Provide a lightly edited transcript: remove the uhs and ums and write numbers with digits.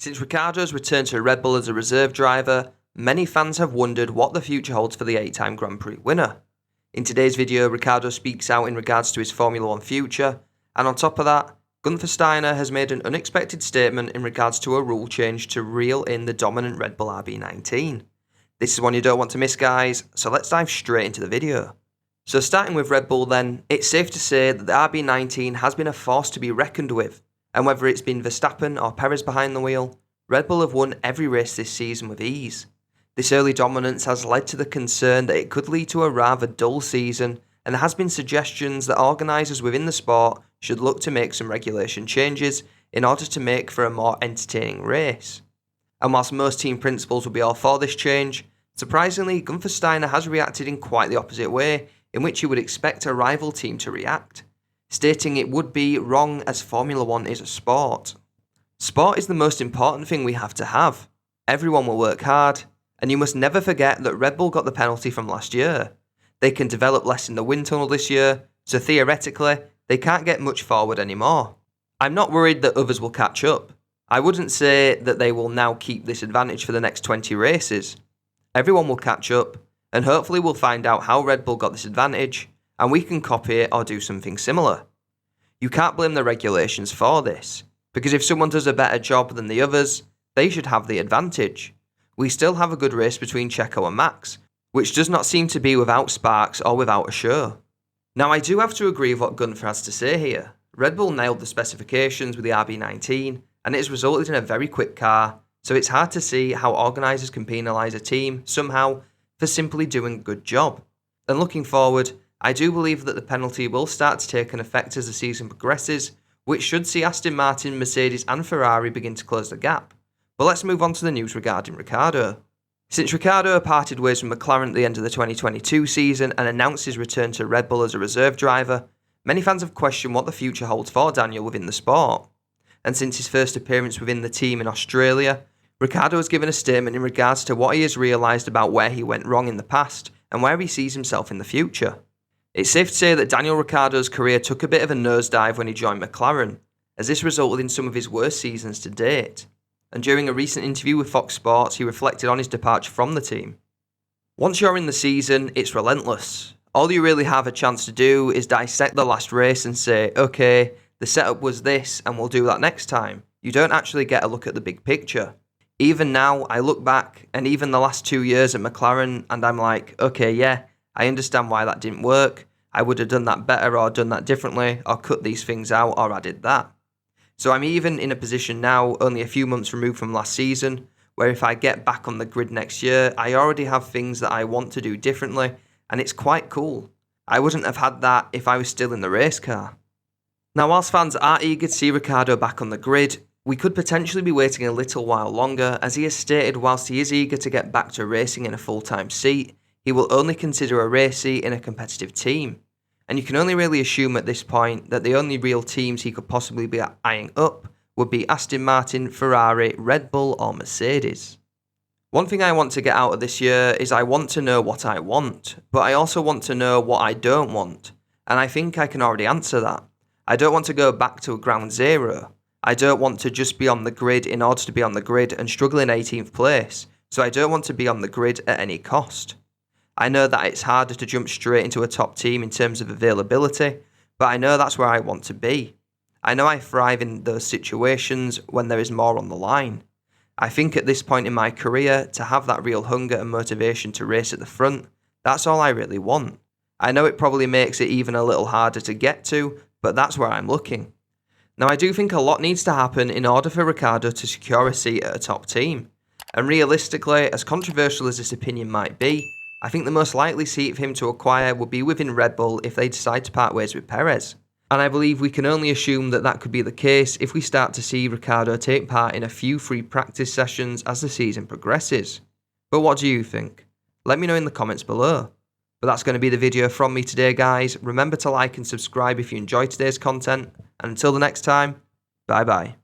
Since Ricciardo's return to Red Bull as a reserve driver, many fans have wondered what the future holds for the 8-time Grand Prix winner. In today's video, Ricciardo speaks out in regards to his Formula 1 future, and on top of that, Guenther Steiner has made an unexpected statement in regards to a rule change to reel in the dominant Red Bull RB19. This is one you don't want to miss, guys, so let's dive straight into the video. So starting with Red Bull then, it's safe to say that the RB19 has been a force to be reckoned with, and whether it's been Verstappen or Perez behind the wheel, Red Bull have won every race this season with ease. This early dominance has led to the concern that it could lead to a rather dull season, and there has been suggestions that organisers within the sport should look to make some regulation changes in order to make for a more entertaining race. And whilst most team principals will be all for this change, surprisingly Guenther Steiner has reacted in quite the opposite way in which you would expect a rival team to react, stating it would be wrong as Formula 1 is a sport. Sport is the most important thing we have to have. Everyone will work hard, and you must never forget that Red Bull got the penalty from last year. They can develop less in the wind tunnel this year, so theoretically, they can't get much forward anymore. I'm not worried that others will catch up. I wouldn't say that they will now keep this advantage for the next 20 races. Everyone will catch up, and hopefully we'll find out how Red Bull got this advantage, and we can copy it or do something similar. You can't blame the regulations for this, because if someone does a better job than the others, they should have the advantage. We still have a good race between Checo and Max, which does not seem to be without sparks or without a show. Now I do have to agree with what Guenther has to say here. Red Bull nailed the specifications with the RB19, and it has resulted in a very quick car, so it's hard to see how organisers can penalise a team, somehow, for simply doing a good job. And looking forward, I do believe that the penalty will start to take an effect as the season progresses, which should see Aston Martin, Mercedes and Ferrari begin to close the gap. But let's move on to the news regarding Ricciardo. Since Ricciardo parted ways with McLaren at the end of the 2022 season and announced his return to Red Bull as a reserve driver, many fans have questioned what the future holds for Daniel within the sport. And since his first appearance within the team in Australia, Ricciardo has given a statement in regards to what he has realised about where he went wrong in the past and where he sees himself in the future. It's safe to say that Daniel Ricciardo's career took a bit of a nosedive when he joined McLaren, as this resulted in some of his worst seasons to date. And during a recent interview with Fox Sports, he reflected on his departure from the team. Once you're in the season, it's relentless. All you really have a chance to do is dissect the last race and say, okay, the setup was this and we'll do that next time. You don't actually get a look at the big picture. Even now, I look back, and even the last 2 years at McLaren, and I'm like, okay, yeah, I understand why that didn't work. I would have done that better or done that differently or cut these things out or added that. So I'm even in a position now, only a few months removed from last season, where if I get back on the grid next year, I already have things that I want to do differently, and it's quite cool. I wouldn't have had that if I was still in the race car. Now, whilst fans are eager to see Ricciardo back on the grid, we could potentially be waiting a little while longer, as he has stated whilst he is eager to get back to racing in a full-time seat, he will only consider a race seat in a competitive team. And you can only really assume at this point that the only real teams he could possibly be eyeing up would be Aston Martin, Ferrari, Red Bull or Mercedes. One thing I want to get out of this year is I want to know what I want, but I also want to know what I don't want. And I think I can already answer that. I don't want to go back to ground zero. I don't want to just be on the grid in order to be on the grid and struggle in 18th place, so I don't want to be on the grid at any cost. I know that it's harder to jump straight into a top team in terms of availability, but I know that's where I want to be. I know I thrive in those situations when there is more on the line. I think at this point in my career, to have that real hunger and motivation to race at the front, that's all I really want. I know it probably makes it even a little harder to get to, but that's where I'm looking. Now I do think a lot needs to happen in order for Ricciardo to secure a seat at a top team. And realistically, as controversial as this opinion might be, I think the most likely seat for him to acquire would be within Red Bull if they decide to part ways with Perez. And I believe we can only assume that that could be the case if we start to see Ricciardo take part in a few free practice sessions as the season progresses. But what do you think? Let me know in the comments below. But that's going to be the video from me today, guys. Remember to like and subscribe if you enjoyed today's content. And until the next time, bye bye.